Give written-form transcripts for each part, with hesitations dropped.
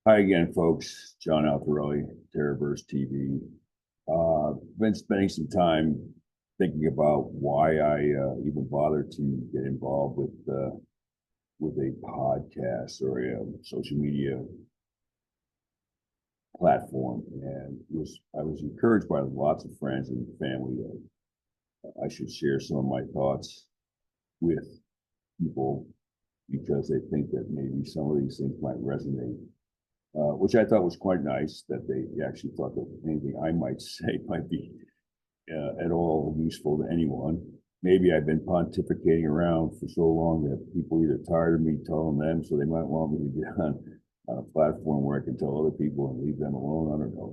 Hi again, folks. John Altarelli, Terraverse TV. Been spending some time thinking about why I even bother to get involved with a podcast or a social media platform, and I was encouraged by lots of friends and family that I should share some of my thoughts with people because they think that maybe some of these things might resonate, which I thought was quite nice that they actually thought that anything I might say might be at all useful to anyone. Maybe I've been pontificating around for so long that people either tired of me telling them, so they might want me to get on a platform where I can tell other people and leave them alone. I don't know.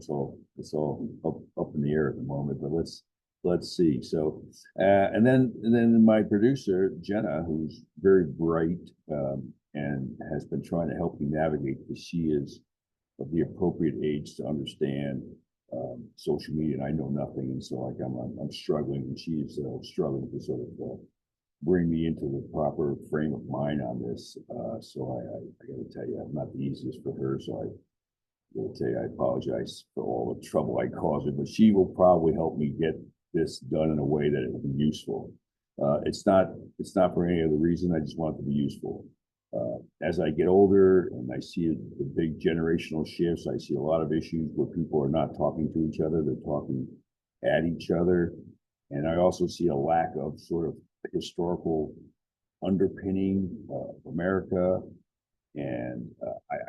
It's all up in the air at the moment, but let's see. So, and then my producer Jenna, who's very bright and has been trying to help me navigate because she is of the appropriate age to understand social media, and I know nothing, and so like I'm struggling, and she's struggling to sort of bring me into the proper frame of mind on this. So I got to tell you, I'm not the easiest for her. So I got to tell you, I apologize for all the trouble I caused her, but she will probably help me get this done in a way that it will be useful. It's not for any other reason. I just want it to be useful. As I get older and I see the big generational shifts, I see a lot of issues where people are not talking to each other, they're talking at each other. And I also see a lack of sort of historical underpinning of America. And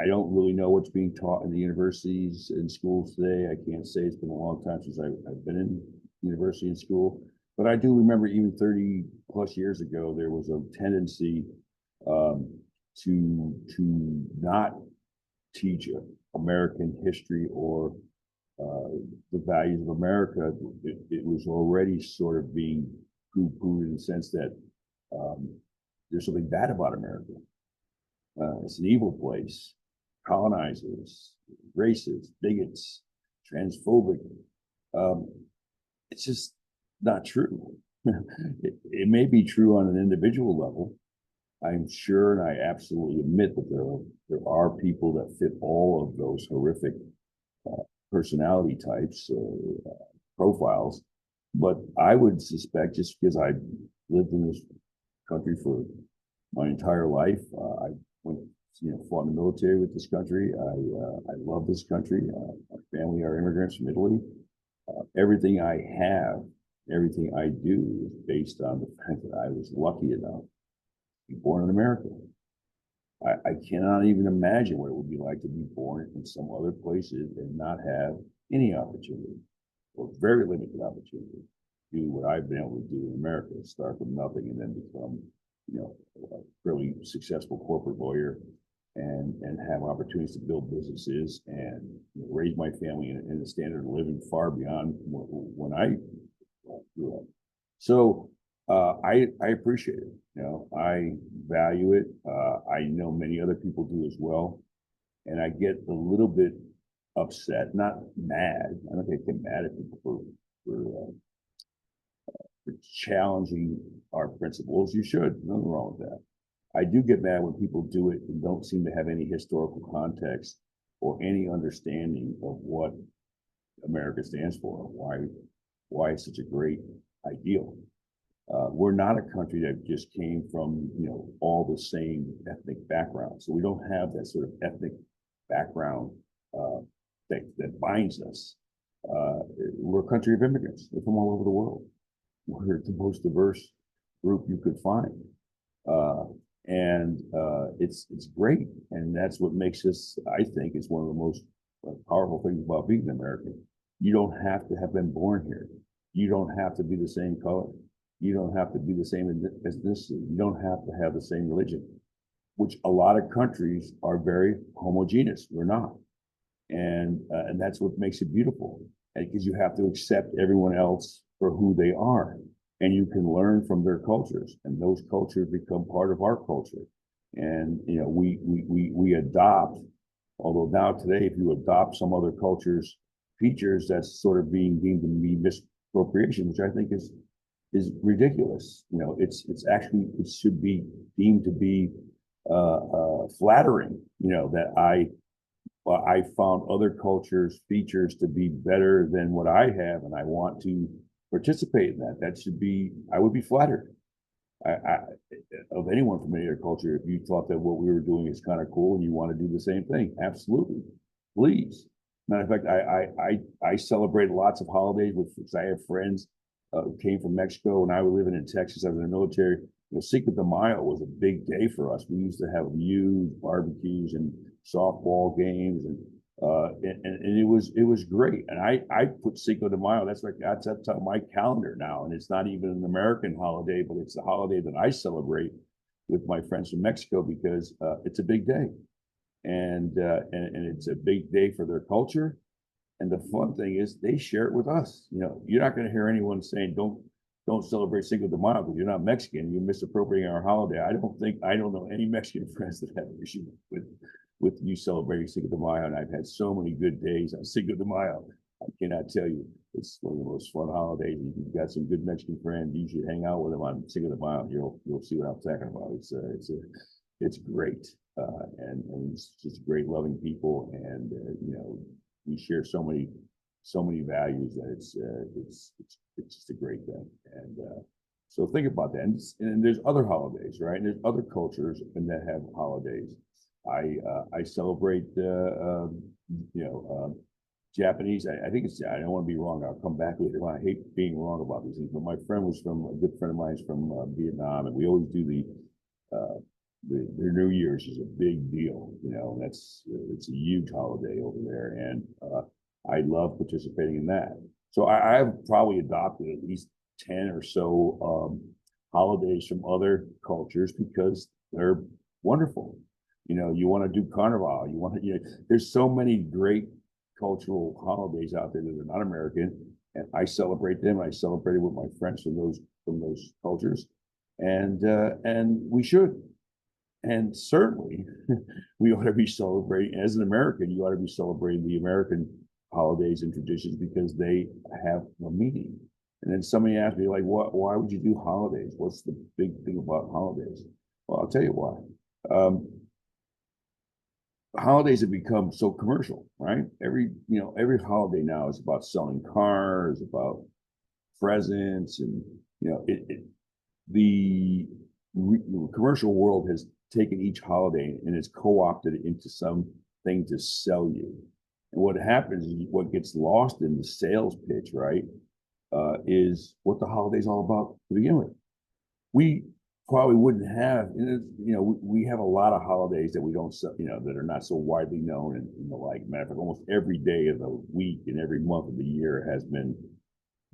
I don't really know what's being taught in the universities and schools today. I can't say. It's been a long time since I've been in university and school. But I do remember even 30 plus years ago, there was a tendency um, to not teach American history or the values of America. It was already sort of being poo-pooed in the sense that um, there's something bad about America. It's an evil place, colonizers, racists, bigots, transphobic. Um, it's just not true. It may be true on an individual level. I'm sure, and I absolutely admit that there are people that fit all of those horrific personality types, profiles. But I would suspect, just because I lived in this country for my entire life, I went, fought in the military with this country. I love this country. My family are immigrants from Italy. Everything I have, everything I do is based on the fact that I was lucky enough to be born in America. I cannot even imagine what it would be like to be born in some other places and not have any opportunity or very limited opportunity to do what I've been able to do in America, start from nothing and then become, a really successful corporate lawyer and have opportunities to build businesses and raise my family in a standard of living far beyond when I grew up. So I appreciate it. I value it. I know many other people do as well, and I get a little bit upset, not mad. I don't think I get mad at people for challenging our principles. You should. Nothing wrong with that. I do get mad when people do it and don't seem to have any historical context or any understanding of what America stands for, why it's such a great ideal. We're not a country that just came from, all the same ethnic background. So we don't have that sort of ethnic background that binds us. We're a country of immigrants. They're from all over the world. We're the most diverse group you could find. And it's great. And that's what makes us, I think, it's one of the most powerful things about being American. You don't have to have been born here. You don't have to be the same color. You don't have to be the same ethnicity. You don't have to have the same religion, which a lot of countries are very homogeneous. We're not, and that's what makes it beautiful. Because you have to accept everyone else for who they are, and you can learn from their cultures, and those cultures become part of our culture. And we adopt. Although now today, if you adopt some other culture's features, that's sort of being deemed to be misappropriation, which I think is ridiculous. It's actually, it should be deemed to be flattering. That I well, I found other cultures' features to be better than what I have, and I want to participate in that. That should be, I would be flattered. I of anyone from any other culture, if you thought that what we were doing is kind of cool and you want to do the same thing, absolutely, please. Matter of fact, I celebrate lots of holidays with, because I have friends who came from Mexico and I was living in Texas. I was in the military. Cinco de Mayo was a big day for us. We used to have huge barbecues and softball games, and it was great. And I put Cinco de Mayo. That's on my calendar now, and it's not even an American holiday, but it's the holiday that I celebrate with my friends from Mexico because it's a big day, and it's a big day for their culture. And the fun thing is they share it with us. You're not going to hear anyone saying don't celebrate Cinco de Mayo because you're not Mexican. You're misappropriating our holiday. I don't know any Mexican friends that have an issue with you celebrating Cinco de Mayo. And I've had so many good days on Cinco de Mayo. I cannot tell you. It's one of the most fun holidays. If you've got some good Mexican friends, you should hang out with them on Cinco de Mayo. You'll see what I'm talking about. It's great. And it's just great loving people. And we share so many values that it's just a great thing. And so think about that. And there's other holidays, right? And there's other cultures and that have holidays. I celebrate Japanese. I think it's, I don't want to be wrong. I'll come back later on. I hate being wrong about these things, but my friend was from, a good friend of mine is from Vietnam, and we always do their New Year's is a big deal, and it's a huge holiday over there. And I love participating in that. So I've probably adopted at least 10 or so holidays from other cultures because they're wonderful. You want to do Carnival, there's so many great cultural holidays out there that are not American, and I celebrate them. I celebrate it with my friends from those cultures, and we should. And certainly, we ought to be celebrating, as an American, you ought to be celebrating the American holidays and traditions because they have a meaning. And then somebody asked me, like, why would you do holidays? What's the big thing about holidays? Well, I'll tell you why. Holidays have become so commercial, right? Every holiday now is about selling cars, about presents, and the commercial world has taken each holiday and it's co-opted it into something to sell you. And what happens is what gets lost in the sales pitch, right, is what the holiday's all about to begin with. We probably wouldn't have, we have a lot of holidays that we don't, that are not so widely known and the like. Matter of fact, almost every day of the week and every month of the year has been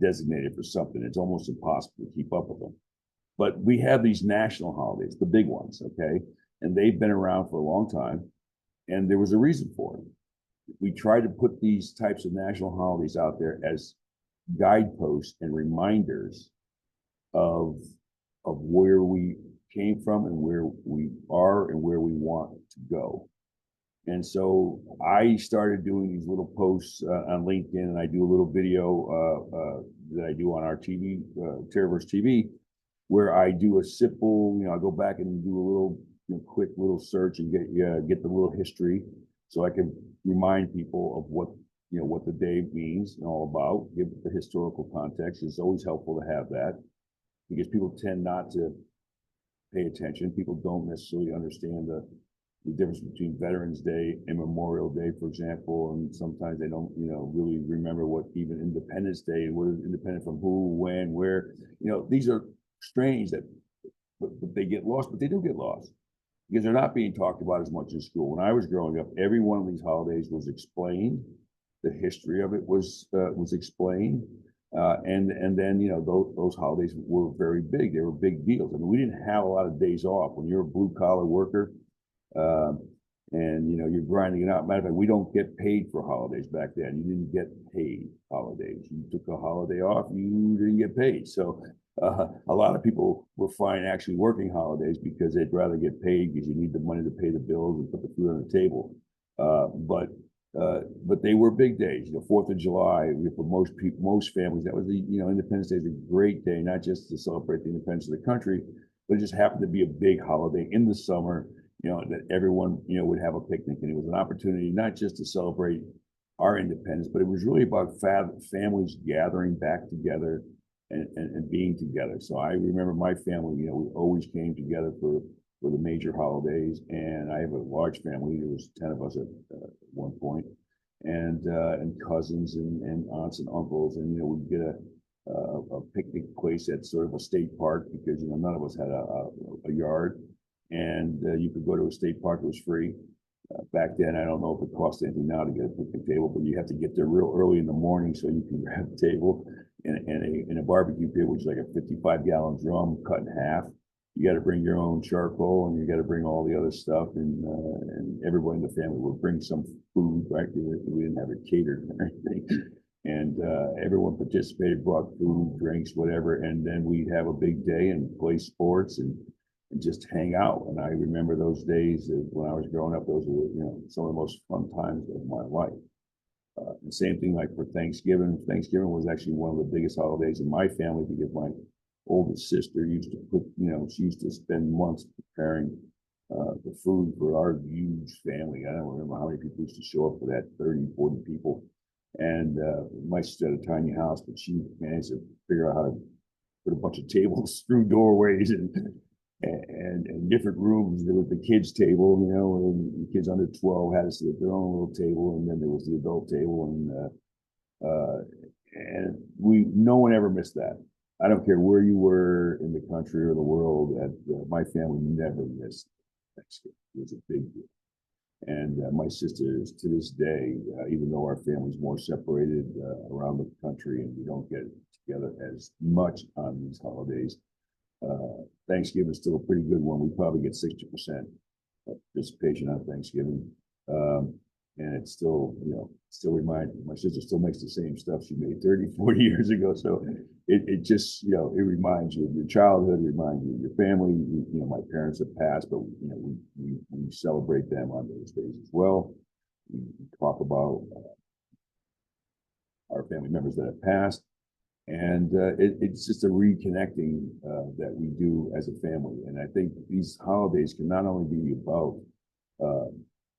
designated for something. It's almost impossible to keep up with them. But we have these national holidays, the big ones, okay? And they've been around for a long time, and there was a reason for it. We tried to put these types of national holidays out there as guideposts and reminders of where we came from and where we are and where we want to go. And so I started doing these little posts on LinkedIn, and I do a little video that I do on our TV, Terraverse TV, where I do a simple, I go back and do a little quick little search and get the little history, so I can remind people of what the day means and all about, give the historical context. It's always helpful to have that because people tend not to pay attention. People don't necessarily understand the difference between Veterans Day and Memorial Day, for example, and sometimes they don't, really remember what even Independence Day and what is independent from who, when, where. These are strange but they get lost, but they do get lost because they're not being talked about as much in school. When I was growing up, every one of these holidays was explained. The history of it was explained, and then those holidays were very big. They were big deals. I mean, we didn't have a lot of days off. When you're a blue collar worker, and you're grinding it out. Matter of fact, we don't get paid for holidays back then. You didn't get paid holidays. You took a holiday off, you didn't get paid. So a lot of people were fine actually working holidays because they'd rather get paid because you need the money to pay the bills and put the food on the table. But they were big days. 4th of July, for most families, that was Independence Day is a great day, not just to celebrate the independence of the country, but it just happened to be a big holiday in the summer. that everyone, would have a picnic, and it was an opportunity not just to celebrate our independence, but it was really about families gathering back together and being together. So I remember my family, we always came together for the major holidays, and I have a large family. There was 10 of us at one point, and cousins and aunts and uncles, and we'd get a picnic place at sort of a state park because none of us had a yard, and you could go to a state park. It was free. Back then, I don't know if it costs anything now to get a picnic table, but you have to get there real early in the morning so you can grab a table and a barbecue pit, which is like a 55-gallon drum cut in half. You got to bring your own charcoal, and you got to bring all the other stuff, and everybody in the family would bring some food, right? We didn't have it catered or anything. And everyone participated, brought food, drinks, whatever, and then we'd have a big day and play sports and just hang out. And I remember those days when I was growing up. Those were, some of the most fun times of my life. The same thing like for Thanksgiving. Thanksgiving was actually one of the biggest holidays in my family because my oldest sister used to she used to spend months preparing the food for our huge family. I don't remember how many people used to show up for that, 30, 40 people. And my sister had a tiny house, but she managed to figure out how to put a bunch of tables through doorways and different rooms. There was the kids' table, and the kids under 12 had to sit at their own little table, and then there was the adult table, and no one ever missed that. I don't care where you were in the country or the world. My family never missed Thanksgiving. It was a big deal. And my sisters, to this day, even though our family's more separated around the country and we don't get together as much on these holidays, Thanksgiving is still a pretty good one. We probably get 60% participation on Thanksgiving. And it's still, still reminds me. My sister still makes the same stuff she made 30, 40 years ago. So it just, it reminds you of your childhood, it reminds you of your family. My parents have passed, but, we celebrate them on those days as well. We talk about our family members that have passed. And it's just a reconnecting that we do as a family. And I think these holidays can not only be about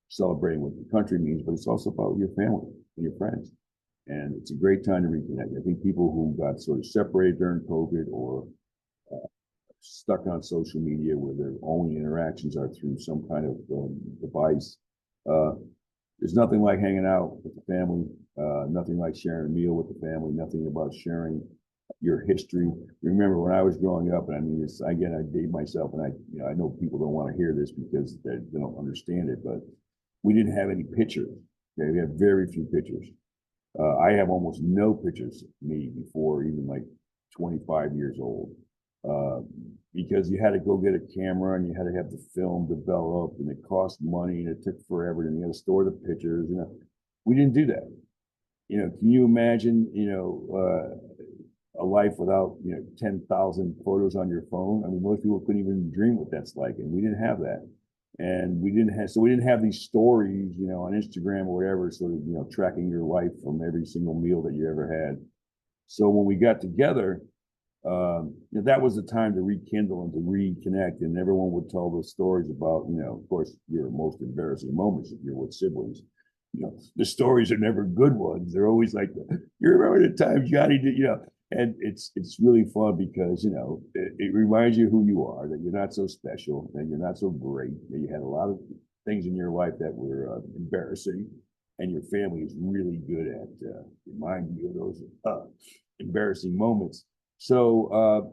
celebrating what the country means, but it's also about your family and your friends. And it's a great time to reconnect. I think people who got sort of separated during COVID or stuck on social media where their only interactions are through some kind of device, there's nothing like hanging out with the family, nothing like sharing a meal with the family, nothing about sharing your history. Remember when I was growing up, and I mean this again, I date myself, and I know people don't want to hear this because they don't understand it, but we didn't have any pictures. Okay? We had very few pictures. I have almost no pictures of me before even like 25 years old, because you had to go get a camera and you had to have the film developed, and it cost money and it took forever, and you had to store the pictures. We didn't do that. Can you imagine, a life without 10,000 photos on your phone? I mean, most people couldn't even dream what that's like, and we didn't have that. And we didn't have these stories, on Instagram or whatever, sort of, tracking your life from every single meal that you ever had. So when we got together, that was the time to rekindle and to reconnect, and everyone would tell the stories about, of course, your most embarrassing moments if you're with siblings. The stories are never good ones. They're always like, you remember the time Johnny did, and it's really fun because, it reminds you who you are, that you're not so special, that you're not so great, that you had a lot of things in your life that were embarrassing, and your family is really good at reminding you of those embarrassing moments. So,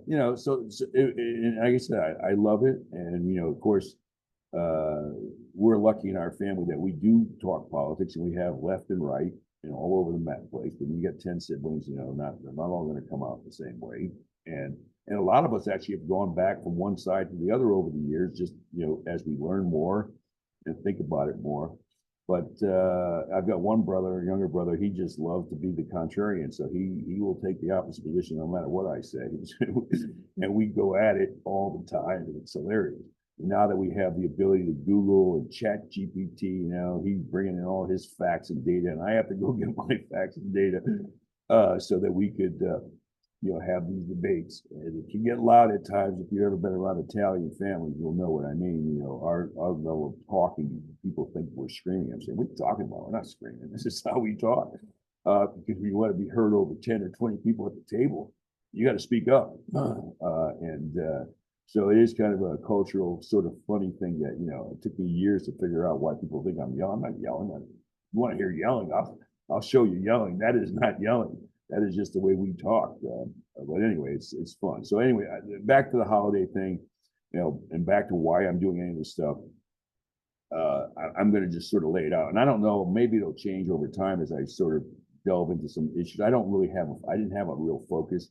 and like I said, I love it. And, of course, we're lucky in our family that we do talk politics, and we have left and right, all over the map place. But when you got 10 siblings, they're not all going to come out the same way. And a lot of us actually have gone back from one side to the other over the years, just, as we learn more and think about it more. But I've got one brother, a younger brother, he just loves to be the contrarian. So he will take the opposite position no matter what I say. And we go at it all the time. And it's hilarious. Now that we have the ability to Google and chat GPT, he's bringing in all his facts and data, and I have to go get my facts and data so that we could have these debates. And it can get loud at times. If you've ever been around Italian families, you'll know what I mean. Our level of talking, people think we're screaming. I'm saying, what are you talking about? We're not screaming. This is how we talk. Because we want to be heard over 10 or 20 people at the table, you got to speak up. So it is kind of a cultural sort of funny thing that, it took me years to figure out why people think I'm yelling. I'm not yelling. You want to hear yelling? I'll show you yelling. That is not yelling. That is just the way we talk. But anyway, it's fun. So anyway, back to the holiday thing, and back to why I'm doing any of this stuff. I'm going to just sort of lay it out, and I don't know. Maybe it'll change over time as I sort of delve into some issues. I didn't have a real focus.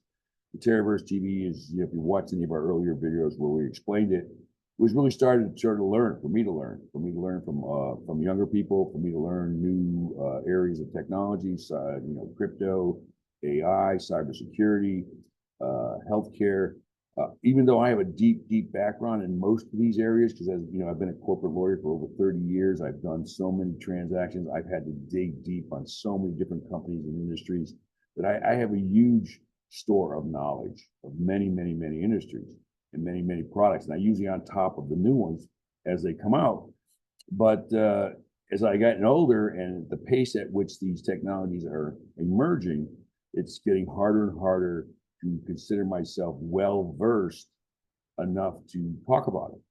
The Terraverse TV is, if you watch any of our earlier videos where we explained it, was really started to sort of learn, for me to learn from younger people, for me to learn new areas of technology, crypto, AI, cybersecurity, healthcare. Even though I have a deep background in most of these areas, because I've been a corporate lawyer for over 30 years, I've done so many transactions, I've had to dig deep on so many different companies and industries that I have a huge store of knowledge of many industries and many products. And I usually on top of the new ones as they come out. But as I gotten older and the pace at which these technologies are emerging, it's getting harder and harder to consider myself well-versed enough to talk about it.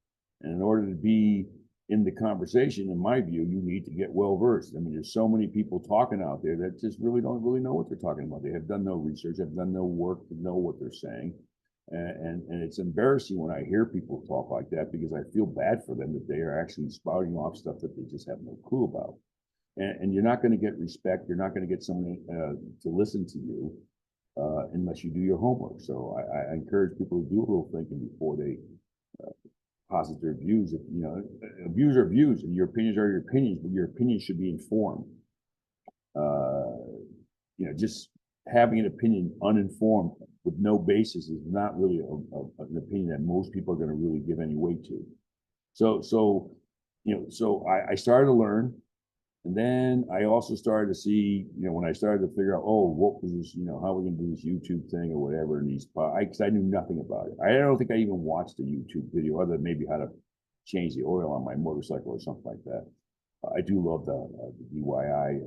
And in order to be in the conversation, in my view, you need to get well-versed. I mean, there's so many people talking out there that just don't really know what they're talking about. They have done no research, have done no work to know what they're saying. And it's embarrassing when I hear people talk like that, because I feel bad for them that they are actually spouting off stuff that they just have no clue about. And you're not going to get respect. You're not going to get someone to listen to you unless you do your homework. So I encourage people to do a little thinking before they posit their views. Views are views, and your opinions are your opinions, but your opinions should be informed. Just having an opinion uninformed with no basis is not really an opinion that most people are going to really give any weight to. So I started to learn. And then I also started to see, when I started to figure out, what was this, how are we going to do this YouTube thing or whatever, and because I knew nothing about it. I don't think I even watched a YouTube video other than maybe how to change the oil on my motorcycle or something like that. I do love the DIY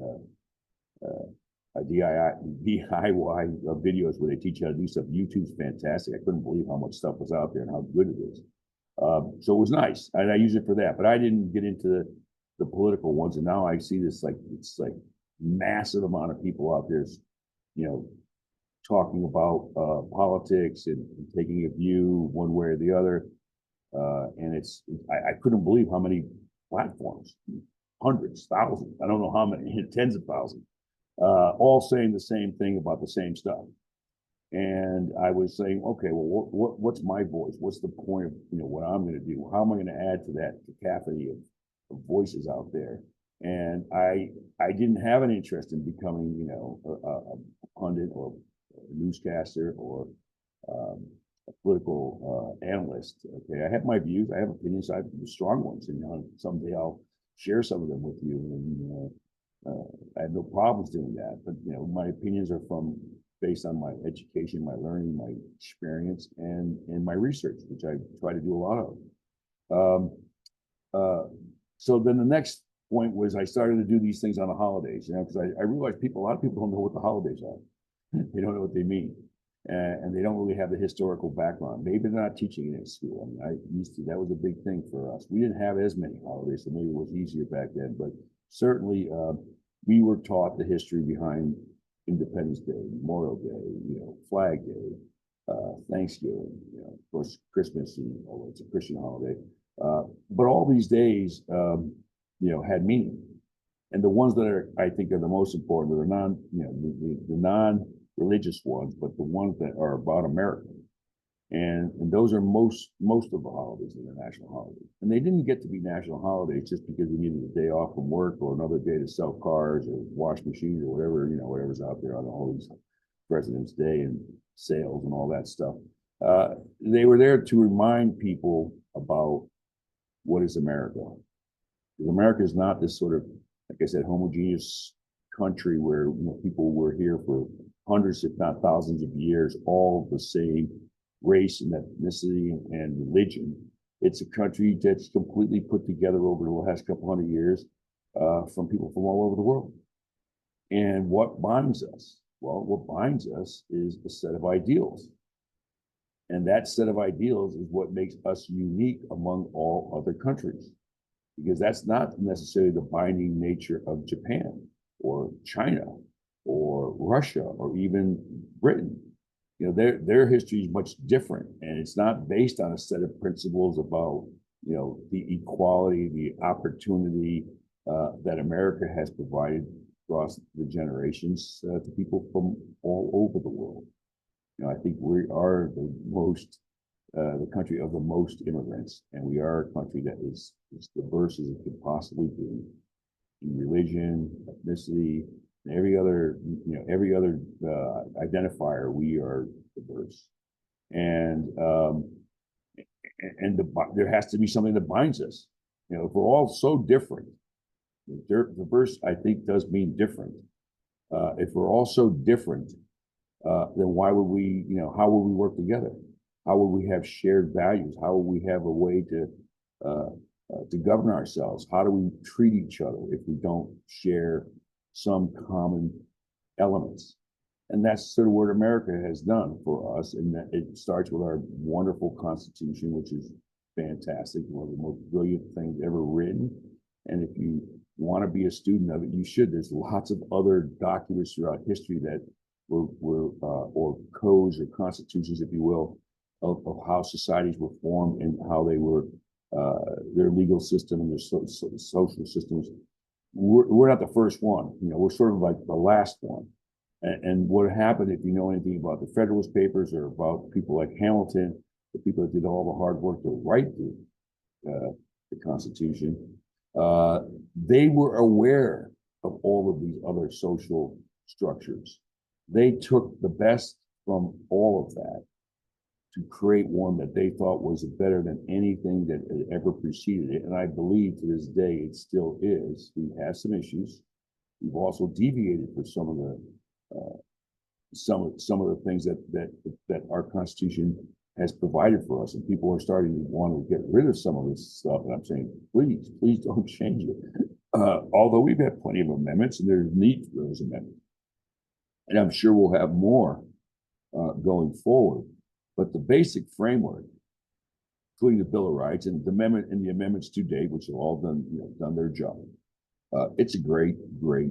videos where they teach you how to do stuff. YouTube's fantastic. I couldn't believe how much stuff was out there and how good it is. So it was nice, and I use it for that. But I didn't get into the political ones, and now I see this it's like massive amount of people out there, talking about politics and taking a view one way or the other. And I couldn't believe how many platforms, hundreds, thousands, I don't know how many, tens of thousands, all saying the same thing about the same stuff. And I was saying, okay, well, what's my voice? What's the point of what I'm going to do? How am I going to add to that cacophony of voices out there? And I didn't have an interest in becoming a pundit or a newscaster or a political analyst. Okay, I have my views, I have opinions, I have strong ones, and someday I'll share some of them with you, and I have no problems doing that. But my opinions are based on my education, my learning, my experience, and my research, which I try to do a lot of. So then the next point was I started to do these things on the holidays, because I realized a lot of people don't know what the holidays are. They don't know what they mean. And they don't really have the historical background. Maybe they're not teaching it in school. I mean, that was a big thing for us. We didn't have as many holidays, so maybe it was easier back then, but certainly we were taught the history behind Independence Day, Memorial Day, Flag Day, Thanksgiving, of course, Christmas, although it's a Christian holiday. But all these days, had meaning. And the ones that I think are the most important are the non-religious ones, but the ones that are about America. And those are most of the holidays that are national holidays. And they didn't get to be national holidays just because we needed a day off from work or another day to sell cars or wash machines or whatever, whatever's out there on all these President's Day and sales and all that stuff. They were there to remind people about what is America. Because America is not this sort of, like I said, homogeneous country where people were here for hundreds, if not thousands of years, all the same race and ethnicity and religion. It's a country that's completely put together over the last couple hundred years from people from all over the world. And what binds us? Well, what binds us is a set of ideals. And that set of ideals is what makes us unique among all other countries, because that's not necessarily the binding nature of Japan or China or Russia or even Britain. Their history is much different, and it's not based on a set of principles about the equality, the opportunity that America has provided across the generations to people from all over the world. I think we are the country of the most immigrants, and we are a country that is as diverse as it can possibly be in religion, ethnicity, and every other identifier. We are diverse, and there has to be something that binds us. If we're all so different, diverse, I think, does mean different. If we're all so different, then why would we, how would we work together? How would we have shared values? How would we have a way to govern ourselves? How do we treat each other if we don't share some common elements? And that's sort of what America has done for us. And that it starts with our wonderful Constitution, which is fantastic, one of the most brilliant things ever written. And if you want to be a student of it, you should. There's lots of other documents throughout history that were or codes or constitutions, if you will, of how societies were formed and how they were, their legal system and their social systems. We're not the first one. We're sort of like the last one. And what happened, if you know anything about the Federalist Papers or about people like Hamilton, the people that did all the hard work to write the Constitution, they were aware of all of these other social structures. They took the best from all of that to create one that they thought was better than anything that had ever preceded it. And I believe to this day it still is. We have some issues. We've also deviated from some of the things that our Constitution has provided for us, and people are starting to want to get rid of some of this stuff. And I'm saying, please don't change it. Although we've had plenty of amendments, and there's need for those amendments, and I'm sure we'll have more going forward. But the basic framework, including the Bill of Rights and the amendments to date, which have all done their job, it's a great way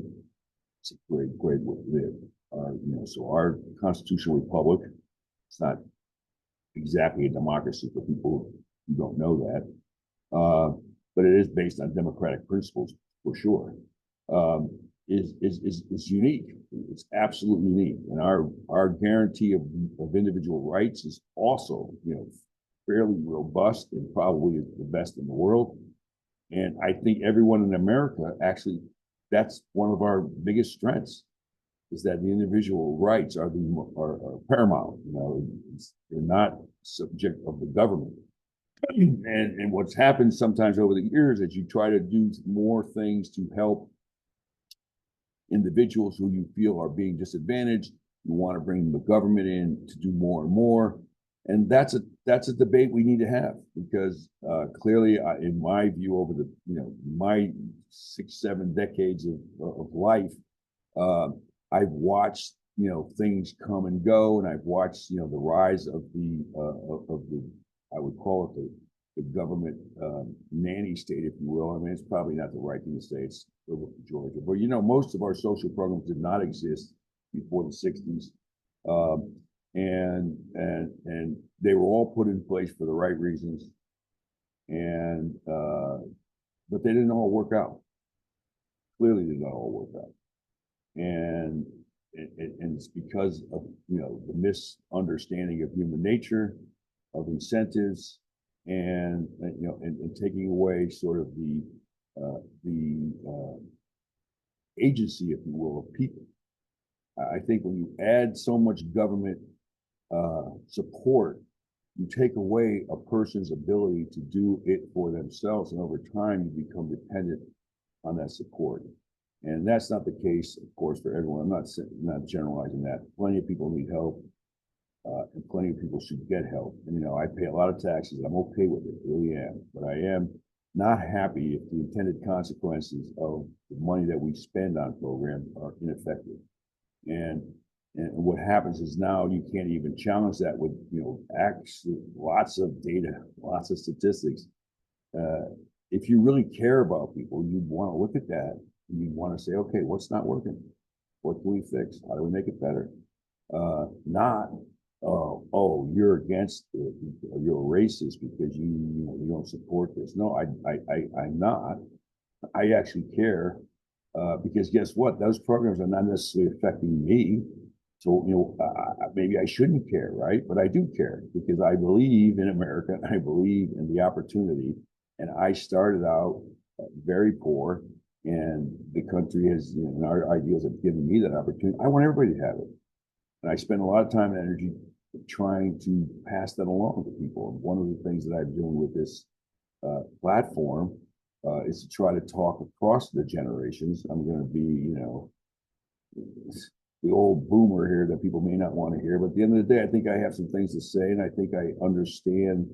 to live. So our constitutional republic, it's not exactly a democracy for people who don't know that, but it is based on democratic principles for sure. Is unique. It's absolutely unique, and our guarantee of individual rights is also fairly robust and probably the best in the world. And I think everyone in America, actually, that's one of our biggest strengths, is that the individual rights are paramount. They're not subject of the government. And what's happened sometimes over the years is you try to do more things to help individuals who you feel are being disadvantaged. You want to bring the government in to do more and more. And that's a debate we need to have, because clearly, in my view, over the my 6-7 decades of life, I've watched things come and go, and I've watched the rise of the I would call it the government nanny state, if you will. I mean, it's probably not the right thing to say. It's Georgia, but most of our social programs did not exist before the 60s. And they were all put in place for the right reasons, and but they didn't all work out. Clearly, did not all work out, and it's because of the misunderstanding of human nature, of incentives, and taking away sort of the agency, if you will, of people. I think when you add so much government support, you take away a person's ability to do it for themselves, and over time you become dependent on that support. And that's not the case, of course, for everyone. I'm not generalizing that. Plenty of people need help, and plenty of people should get help. And, you know, I pay a lot of taxes. I'm okay with it, really am. But I am not happy if the intended consequences of the money that we spend on programs are ineffective. And what happens is now you can't even challenge that with, you know, actually lots of data, lots of statistics. If you really care about people, you want to look at that and you want to say, okay, what's not working? What can we fix? How do we make it better? Not, oh, you're against it, you're racist because you don't support this. No, I'm not. I actually care, because guess what? Those programs are not necessarily affecting me. So, you know, maybe I shouldn't care, right? But I do care because I believe in America. I believe in the opportunity. And I started out very poor, and the country has, you know, and our ideals have given me that opportunity. I want everybody to have it. And I spend a lot of time and energy trying to pass that along to people. And one of the things that I'm doing with this platform is to try to talk across the generations. I'm going to be, you know, the old boomer here that people may not want to hear, but at the end of the day, I think I have some things to say, and I think I understand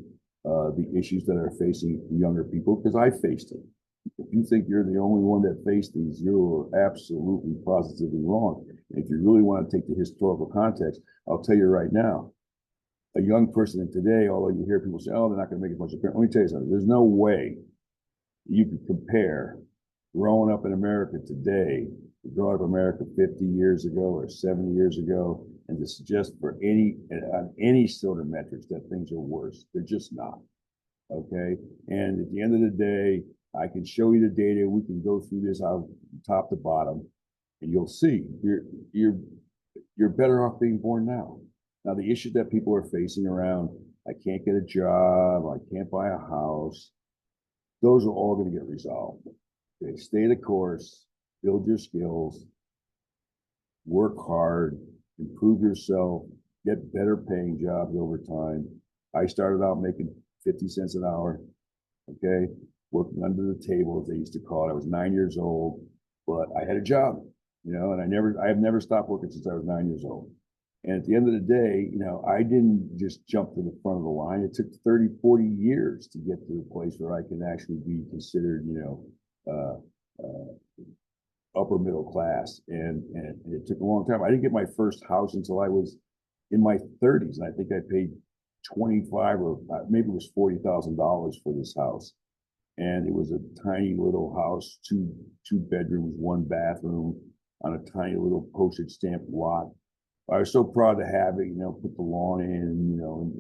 the issues that are facing younger people because I faced them. If you think you're the only one that faced these, you're absolutely positively wrong. And if you really want to take the historical context, I'll tell you right now, a young person today, although you hear people say, oh, they're not going to make as much of a, let me tell you something. There's no way you can compare growing up in America today, growing up in America 50 years ago or 70 years ago, and to suggest for any sort of metrics that things are worse. They're just not. Okay. And at the end of the day, I can show you the data. We can go through this out top to bottom, and you'll see you're better off being born now. Now, the issue that people are facing around, I can't get a job, I can't buy a house, those are all going to get resolved. Okay, stay the course, build your skills, work hard, improve yourself, get better paying jobs over time. I started out making 50 cents an hour, okay, working under the table, as they used to call it. I was 9 years old, but I had a job, you know, and I have never stopped working since I was 9 years old. And at the end of the day, you know, I didn't just jump to the front of the line. It took 30, 40 years to get to the place where I can actually be considered, you know, upper middle class. And it took a long time. I didn't get my first house until I was in my 30s. And I think I paid 25 or maybe it was $40,000 for this house. And it was a tiny little house, two bedrooms, one bathroom on a tiny little postage stamp lot. I was so proud to have it, you know, put the lawn in, you know,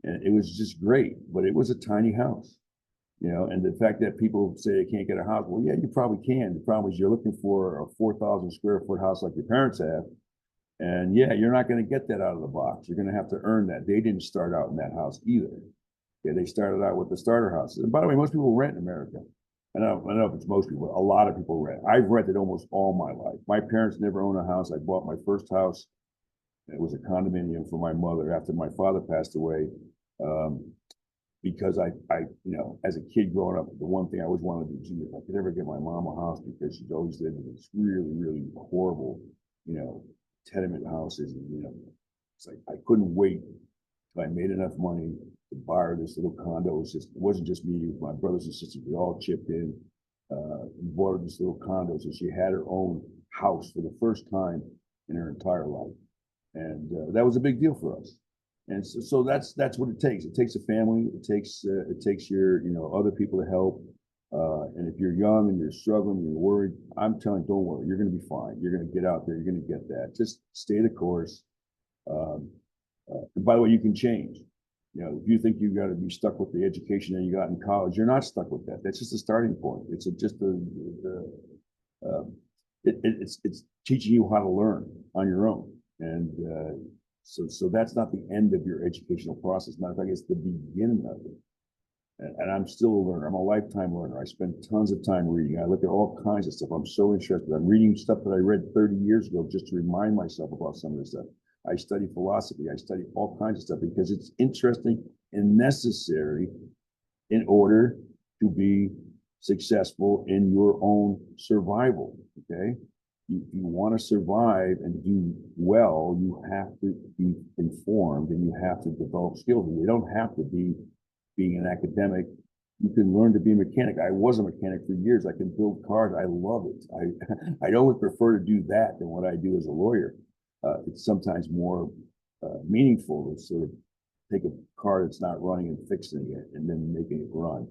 and it was just great, but it was a tiny house, you know, and the fact that people say they can't get a house, well, yeah, you probably can. The problem is you're looking for a 4,000 square foot house like your parents have. And yeah, you're not going to get that out of the box. You're going to have to earn that. They didn't start out in that house either. Yeah, they started out with the starter houses. And by the way, most people rent in America. I don't know if it's most people, a lot of people rent. I've rented almost all my life. My parents never owned a house. I bought my first house. It was a condominium for my mother after my father passed away, because I, you know, as a kid growing up, the one thing I always wanted to do, if I could ever get my mom a house, because she's always lived in this really, really horrible, you know, tenement houses, and, you know, it's like I couldn't wait till I made enough money to buy her this little condo. It wasn't just me, it was my brothers and sisters. We all chipped in, and bought her this little condo, so she had her own house for the first time in her entire life. And that was a big deal for us. And so that's what it takes. It takes a family. It takes your, you know, other people to help. And if you're young and you're struggling, you're worried, I'm telling you, don't worry. You're going to be fine. You're going to get out there. You're going to get that. Just stay the course. And by the way, you can change. You know, if you think you've got to be stuck with the education that you got in college, you're not stuck with that. That's just a starting point. It's it's teaching you how to learn on your own. And so that's not the end of your educational process. Matter of fact, it's the beginning of it. And I'm still a learner. I'm a lifetime learner. I spend tons of time reading. I look at all kinds of stuff. I'm so interested. I'm reading stuff that I read 30 years ago just to remind myself about some of this stuff. I study philosophy. I study all kinds of stuff because it's interesting and necessary in order to be successful in your own survival, okay? You want to survive and do well, you have to be informed and you have to develop skills. You don't have to be being an academic. You can learn to be a mechanic. I was a mechanic for years. I can build cars. I love it. I'd always prefer to do that than what I do as a lawyer. It's sometimes more meaningful to sort of take a car that's not running and fixing it and then making it run.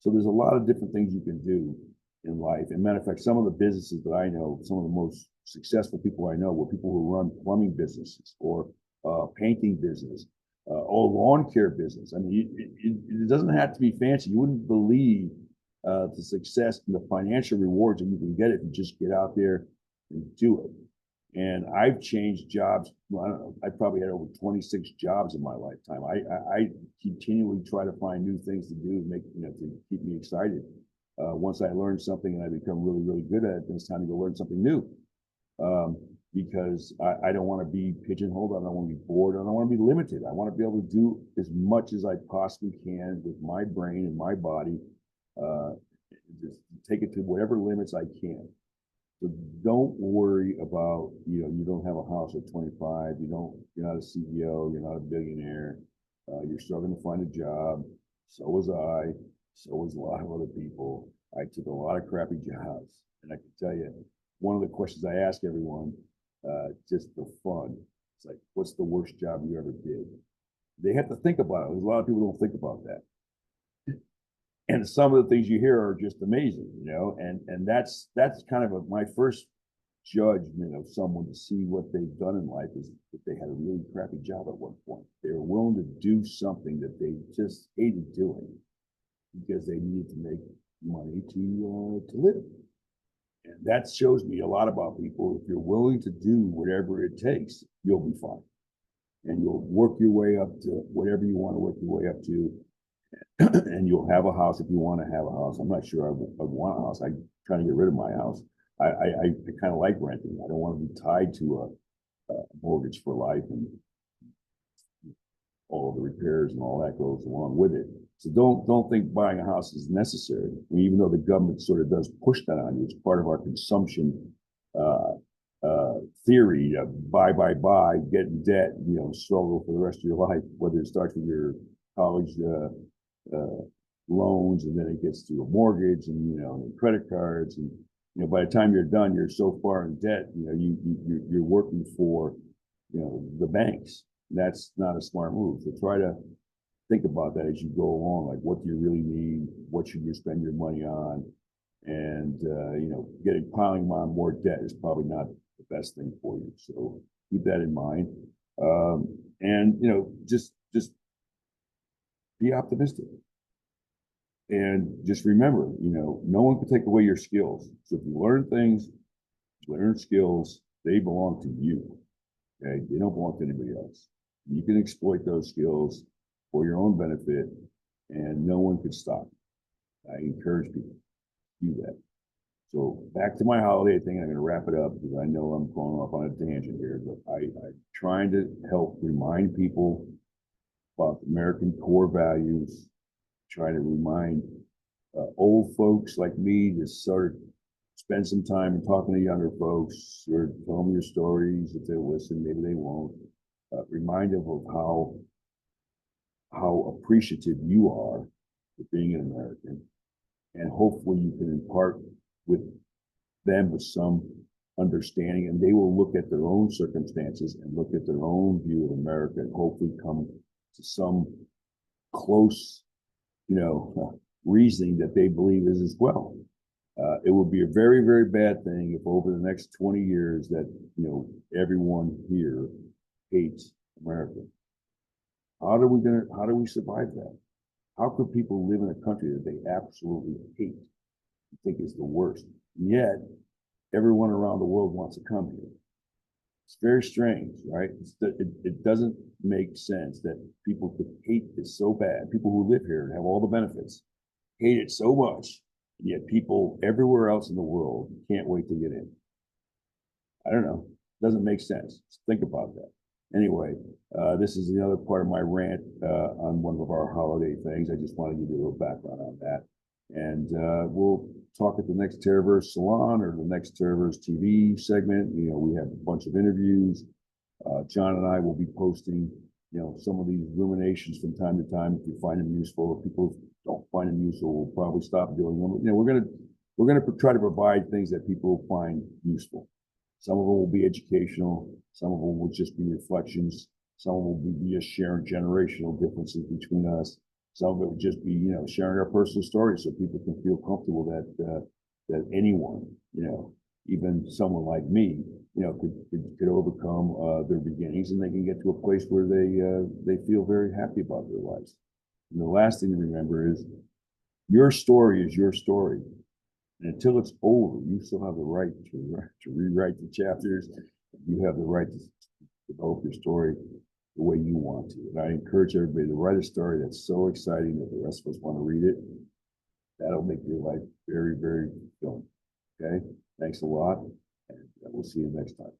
So there's a lot of different things you can do in life. And matter of fact, some of the businesses that I know, some of the most successful people I know were people who run plumbing businesses or painting business or lawn care business. I mean, it doesn't have to be fancy. You wouldn't believe the success and the financial rewards that you can get if you just get out there and do it. And I've changed jobs. Well, I don't know. I probably had over 26 jobs in my lifetime. I continually try to find new things to do, to keep me excited. Once I learn something and I become really, really good at it, then it's time to go learn something new. Because I don't want to be pigeonholed. I don't want to be bored. I don't want to be limited. I want to be able to do as much as I possibly can with my brain and my body. Just take it to whatever limits I can. So don't worry about, you don't have a house at 25, you're not a CEO, you're not a billionaire, you're struggling to find a job. So was I, so was a lot of other people. I took a lot of crappy jobs. And I can tell you, one of the questions I ask everyone, just for fun, it's like, what's the worst job you ever did? They have to think about it. A lot of people don't think about that. And some of the things you hear are just amazing, and that's kind of my first judgment of someone to see what they've done in life is that they had a really crappy job at one point. They were willing to do something that they just hated doing because they needed to make money to live. And that shows me a lot about people. If you're willing to do whatever it takes, you'll be fine. And you'll work your way up to whatever you want to work your way up to. And you'll have a house if you want to have a house. I'm not sure I want a house. I'm trying to get rid of my house. I kind of like renting. I don't want to be tied to a mortgage for life and all the repairs and all that goes along with it. So don't think buying a house is necessary. I mean, even though the government sort of does push that on you, it's part of our consumption theory. Buy, get in debt, struggle for the rest of your life, whether it starts with your college loans, and then it gets to a mortgage and and credit cards, and by the time you're done, you're so far in debt, you're working for the banks. That's not a smart move. So try to think about that as you go along. Like, what do you really need? What should you spend your money on? And piling on more debt is probably not the best thing for you. So keep that in mind. And just be optimistic. And just remember, no one can take away your skills. So if you learn skills, they belong to you. Okay? They don't belong to anybody else. You can exploit those skills for your own benefit, and no one could stop you. I encourage people to do that. So back to my holiday thing, I'm going to wrap it up because I know I'm going off on a tangent here, but I'm trying to help remind people about American core values, try to remind old folks like me to sort of spend some time and talking to younger folks, or tell them your stories. If they'll listen, maybe they won't. Remind them of how appreciative you are for being an American, and hopefully you can impart with them with some understanding, and they will look at their own circumstances and look at their own view of America and hopefully come to some close, reasoning that they believe is as well. It would be a very, very bad thing if over the next 20 years that, everyone here hates America. How do we survive that? How could people live in a country that they absolutely hate, think is the worst, and yet everyone around the world wants to come here? It's very strange, right? It doesn't make sense that people could hate this so bad. People who live here and have all the benefits hate it so much, and yet people everywhere else in the world can't wait to get in. I don't know. It doesn't make sense. Just think about that. Anyway, this is the other part of my rant on one of our holiday things. I just want to give you a little background on that. And we'll talk at the next Terraverse Salon or the next Terraverse TV segment. You know, we have a bunch of interviews. John and I will be posting, you know, some of these ruminations from time to time. If you find them useful, if people don't find them useful, we'll probably stop doing them. You know, we're gonna try to provide things that people find useful. Some of them will be educational. Some of them will just be reflections. Some of them will be just sharing generational differences between us. Some of it would just be, you know, sharing our personal stories so people can feel comfortable that that anyone, you know, even someone like me, you know, could overcome their beginnings, and they can get to a place where they feel very happy about their lives. And the last thing to remember is your story is your story. And until it's over, you still have the right to rewrite the chapters. You have the right to develop your story the way you want to. And I encourage everybody to write a story that's so exciting that the rest of us want to read it. That'll make your life very, very fulfilling. Okay? Thanks a lot, and we'll see you next time.